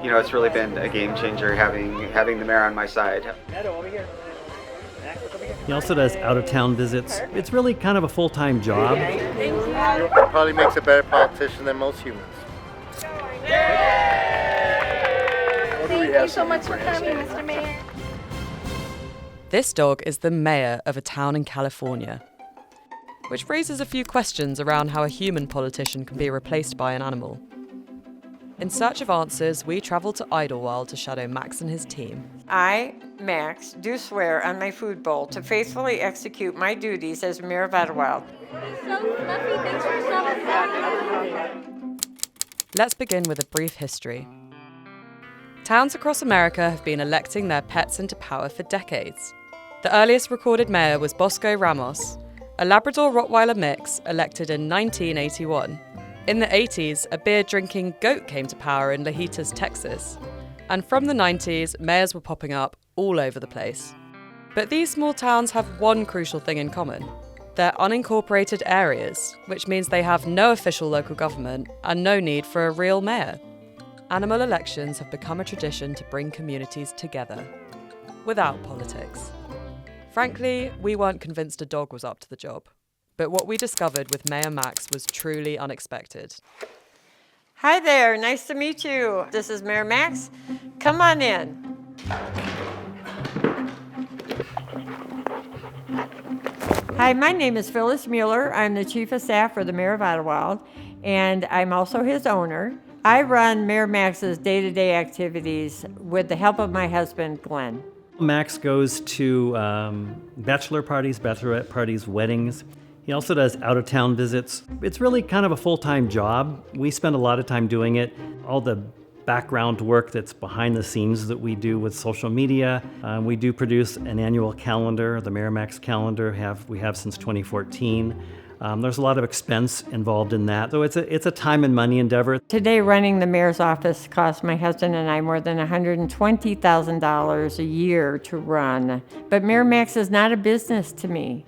it's really been a game changer having the mayor on my side. He also does out-of-town visits. It's really kind of a full-time job. Probably makes a better politician than most humans. Thank you so much for coming, Mr. Mayor. This dog is the mayor of a town in California, which raises a few questions around how a human politician can be replaced by an animal. In search of answers, we travel to Idyllwild to shadow Max and his team. I, Max, do swear on my food bowl to faithfully execute my duties as mayor of Idyllwild. So fluffy, thanks for stopping. Let's begin with a brief history. Towns across America have been electing their pets into power for decades. The earliest recorded mayor was Bosco Ramos, a Labrador-Rottweiler mix elected in 1981. In the 80s, a beer-drinking goat came to power in Lajitas, Texas. And from the 90s, mayors were popping up all over the place. But these small towns have one crucial thing in common. They're unincorporated areas, which means they have no official local government and no need for a real mayor. Animal elections have become a tradition to bring communities together, without politics. Frankly, we weren't convinced a dog was up to the job. But what we discovered with Mayor Max was truly unexpected. Hi there, nice to meet you. This is Mayor Max. Come on in. Hi, my name is Phyllis Mueller. I'm the Chief of Staff for the Mayor of Idyllwild, and I'm also his owner. I run Mayor Max's day-to-day activities with the help of my husband, Glenn. Max goes to bachelor parties, bachelorette parties, weddings. He also does out-of-town visits. It's really kind of a full-time job. We spend a lot of time doing it. All the background work that's behind the scenes that we do with social media. We do produce an annual calendar, the Mayor Max calendar, we have since 2014. There's a lot of expense involved in that, so it's a time and money endeavor. Today, running the mayor's office costs my husband and I more than $120,000 a year to run. But Mayor Max is not a business to me,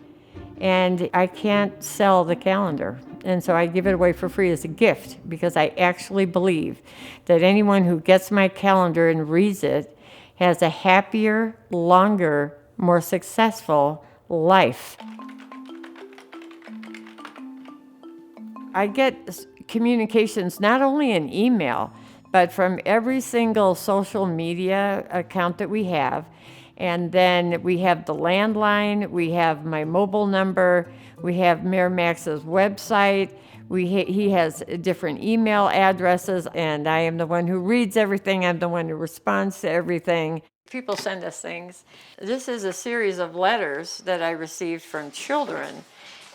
and I can't sell the calendar. And so I give it away for free as a gift because I actually believe that anyone who gets my calendar and reads it has a happier, longer, more successful life. I get communications not only in email, but from every single social media account that we have. And then we have the landline, we have my mobile number, we have Mayor Max's website, he has different email addresses, and I am the one who reads everything, I'm the one who responds to everything. People send us things. This is a series of letters that I received from children,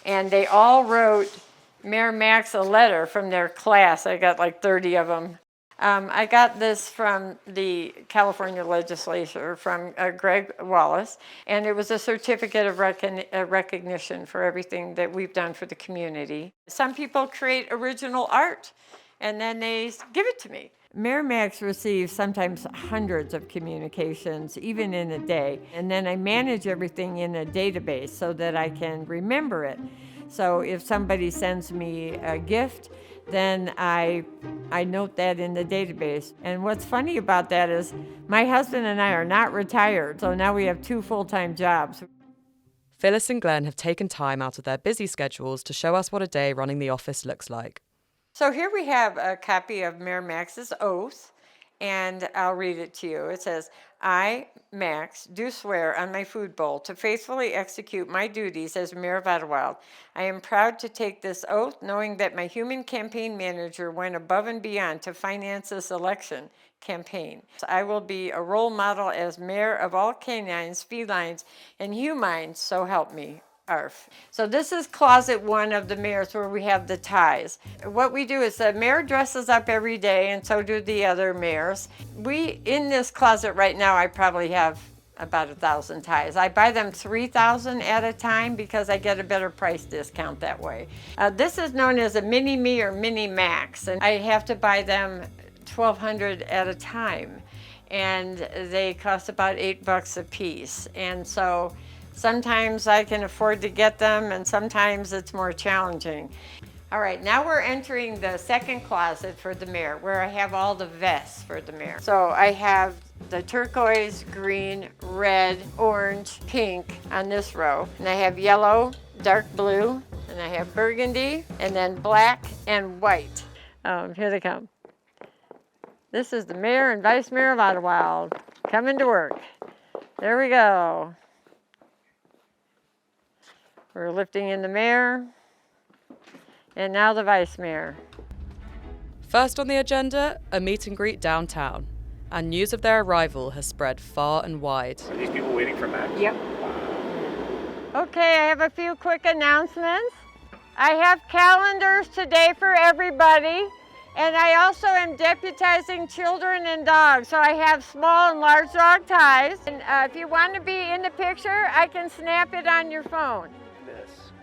and they all wrote Mayor Max a letter from their class. I got like 30 of them. I got this from the California legislature, from Greg Wallace, and it was a certificate of recognition for everything that we've done for the community. Some people create original art, and then they give it to me. Mayor Max receives sometimes hundreds of communications, even in a day, and then I manage everything in a database so that I can remember it. So if somebody sends me a gift, then I note that in the database. And what's funny about that is my husband and I are not retired, so now we have 2 full-time jobs. Phyllis and Glenn have taken time out of their busy schedules to show us what a day running the office looks like. So here we have a copy of Mayor Max's oath, and I'll read it to you. It says, I, Max, do swear on my food bowl to faithfully execute my duties as Mayor of Idyllwild. I am proud to take this oath, knowing that my human campaign manager went above and beyond to finance this election campaign. I will be a role model as mayor of all canines, felines, and humines, so help me. ARF. So this is closet 1 of the mayor's where we have the ties. What we do is the mayor dresses up every day, and so do the other mayors. In this closet right now, I probably have about 1,000 ties. I buy them 3,000 at a time because I get a better price discount that way. This is known as a mini me or mini max, and I have to buy them 1,200 at a time, and they cost about $8 a piece. And so sometimes I can afford to get them, and sometimes it's more challenging. All right, now we're entering the second closet for the mayor, where I have all the vests for the mayor. So I have the turquoise, green, red, orange, pink on this row. And I have yellow, dark blue, and I have burgundy, and then black and white. Here they come. This is the mayor and vice mayor of Idyllwild coming to work. There we go. We're lifting in the mayor. And now the vice mayor. First on the agenda, a meet and greet downtown. And news of their arrival has spread far and wide. Are these people waiting for Max? Yep. Okay, I have a few quick announcements. I have calendars today for everybody. And I also am deputizing children and dogs. So I have small and large dog ties. And if you want to be in the picture, I can snap it on your phone.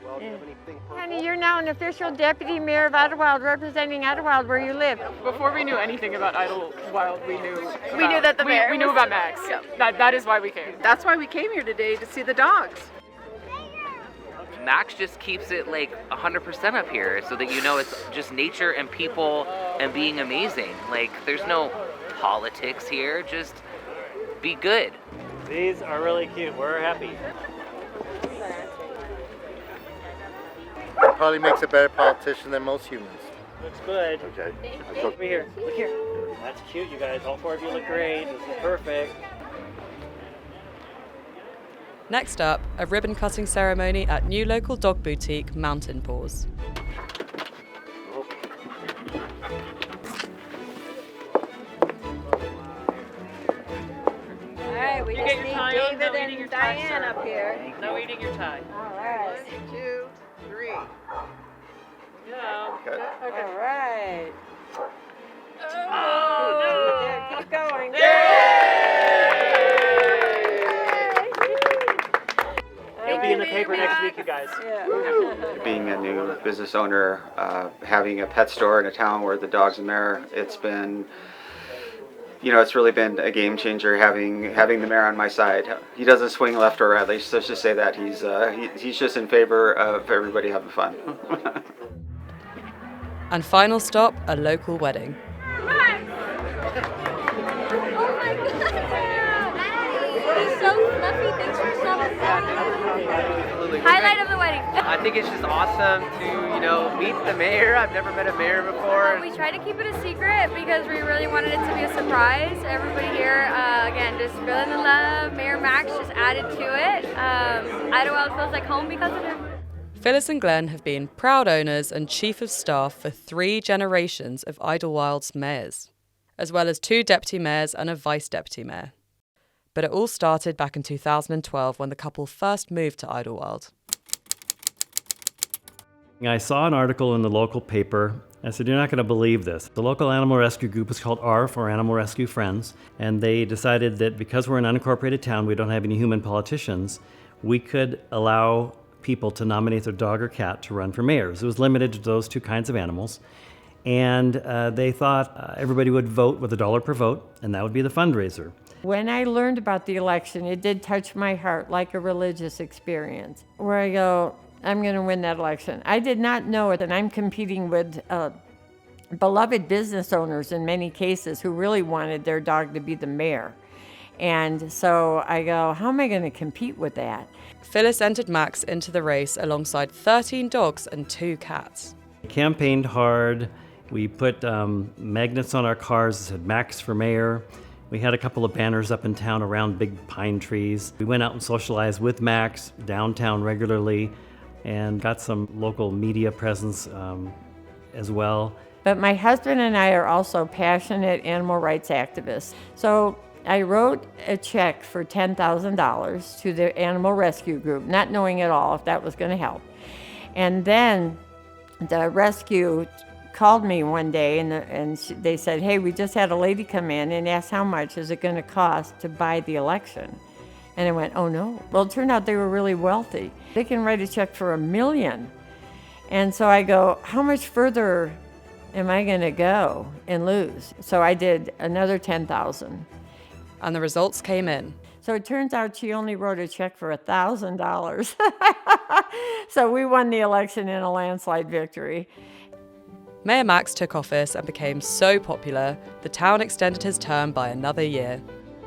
Well, do you have anything purple? Honey, you're now an official deputy mayor of Idyllwild, representing Idyllwild where you live. Before we knew anything about Idyllwild, we knew that the mayor we knew about Max. Yep. That is why we came. That's why we came here today, to see the dogs. Max just keeps it like 100% up here so that you know it's just nature and people and being amazing. Like there's no politics here, just be good. These are really cute. We're happy. Probably makes a better politician than most humans. Looks good. Okay. Over here. Look here. That's cute, you guys. All 4 of you look great. This is perfect. Next up, a ribbon cutting ceremony at new local dog boutique Mountain Paws. All right, we just need David and Diane up here. No eating your tie. All right. 1, 2, 3. Yeah. Okay. All right. Oh, no. Yeah, keep going. You'll be in the paper next week, you guys. Being a new business owner, having a pet store in a town where the dog's the mayor, it's been, it's really been a game changer having the mayor on my side. He doesn't swing left or right. Let's just say that he's just in favor of everybody having fun. And final stop, a local wedding. Oh my God! He's so fluffy. Thanks for stopping by. Highlight of the wedding. I think it's just awesome to, meet the mayor. I've never met a mayor before. We try to keep it a secret because we really wanted it to be a surprise. Everybody here, again, just feeling the love. Mayor Max just added to it. Idyllwild feels like home because of him. Phyllis and Glenn have been proud owners and chief of staff for 3 generations of Idyllwild's mayors, as well as 2 deputy mayors and a vice deputy mayor. But it all started back in 2012 when the couple first moved to Idyllwild. I saw an article in the local paper. I said, you're not going to believe this. The local animal rescue group is called ARF, or Animal Rescue Friends, and they decided that because we're an unincorporated town, we don't have any human politicians, we could allow people to nominate their dog or cat to run for mayors. It was limited to those 2 kinds of animals. And they thought everybody would vote with $1 per vote, and that would be the fundraiser. When I learned about the election, it did touch my heart like a religious experience, where I go, I'm going to win that election. I did not know it, and I'm competing with beloved business owners in many cases who really wanted their dog to be the mayor. And so I go, how am I going to compete with that? Phyllis entered Max into the race alongside 13 dogs and 2 cats. We campaigned hard. We put magnets on our cars that said Max for mayor. We had a couple of banners up in town around big pine trees. We went out and socialized with Max downtown regularly and got some local media presence as well. But my husband and I are also passionate animal rights activists. So I wrote a check for $10,000 to the animal rescue group, not knowing at all if that was going to help. And then the rescue called me one day and they said, hey, we just had a lady come in and ask how much is it going to cost to buy the election. And I went, oh no. Well, it turned out they were really wealthy. They can write a check for $1 million. And so I go, how much further am I going to go and lose? So I did another $10,000. And the results came in. So it turns out she only wrote a check for $1,000. So we won the election in a landslide victory. Mayor Max took office and became so popular, the town extended his term by another year.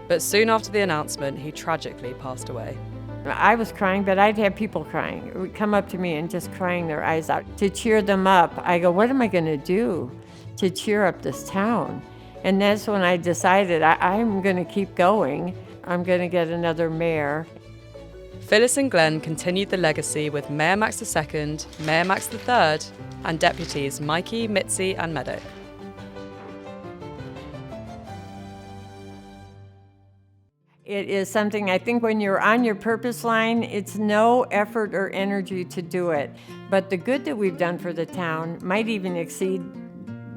But soon after the announcement, he tragically passed away. I was crying, but I'd have people crying. It would come up to me and just crying their eyes out. To cheer them up, I go, what am I going to do to cheer up this town? And that's when I decided I'm going to keep going. I'm going to get another mayor. Phyllis and Glenn continued the legacy with Mayor Max II, Mayor Max III, and deputies Mikey, Mitzi, and Meadow. It is something, I think when you're on your purpose line, it's no effort or energy to do it. But the good that we've done for the town might even exceed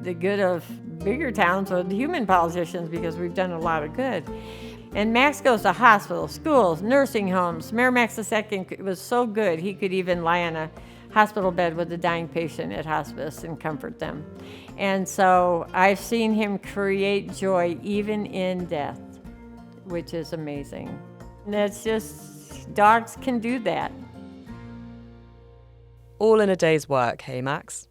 the good of bigger towns with human politicians, because we've done a lot of good. And Max goes to hospitals, schools, nursing homes. Mayor Max II was so good, he could even lie on a hospital bed with a dying patient at hospice and comfort them. And so I've seen him create joy even in death, which is amazing. And it's just, dogs can do that. All in a day's work, hey Max?